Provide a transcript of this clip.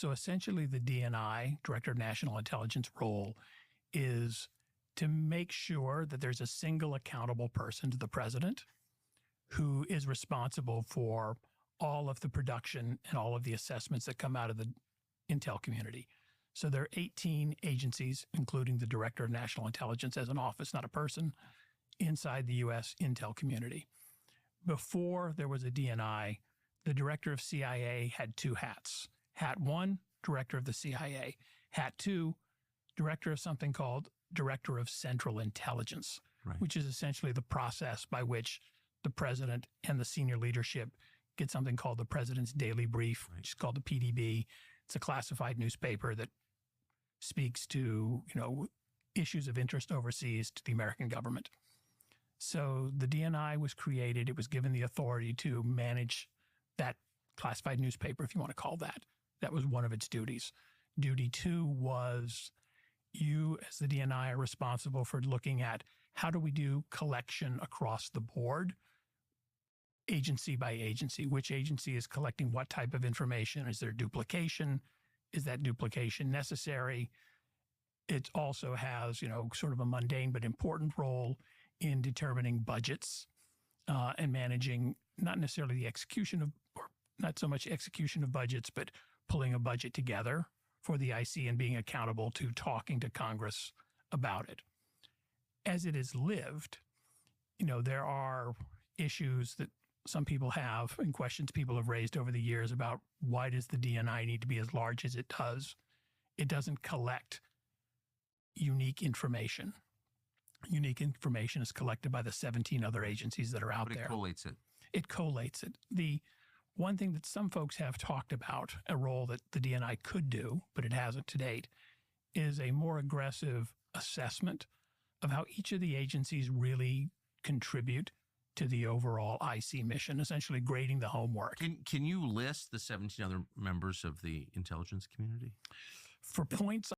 So essentially the DNI, Director of National Intelligence role, is to make sure that there's a single accountable person to the president who is responsible for all of the production and all of the assessments that come out of the intel community. So there are 18 agencies, including the Director of National Intelligence as an office, not a person, inside the U.S. intel community. Before there was a DNI, the Director of CIA had two hats. Hat one, Director of the CIA. Hat two, Director of something called Director of Central Intelligence, which is essentially the process by which the president and the senior leadership get something called the President's Daily Brief, which is called the PDB. It's a classified newspaper that speaks to, issues of interest overseas to the American government. So the DNI was created. It was given the authority to manage that classified newspaper, if you want to call that. That was one of its duties. Duty two was you, as the DNI, are responsible for looking at how do we do collection across the board, agency by agency. Which agency is collecting what type of information? Is there duplication? Is that duplication necessary? It also has, sort of a mundane but important role in determining budgets and managing not necessarily the execution of, or not so much execution of budgets, but pulling a budget together for the IC and being accountable to talking to Congress about it. As it is lived, there are issues that some people have and questions people have raised over the years about why does the DNI need to be as large as it does? It doesn't collect unique information. Unique information is collected by the 17 other agencies that are out there. But it collates it. It collates it. The one thing that some folks have talked about, a role that the DNI could do, but it hasn't to date, is a more aggressive assessment of how each of the agencies really contribute to the overall IC mission, essentially grading the homework. Can you list the 17 other members of the intelligence community? For points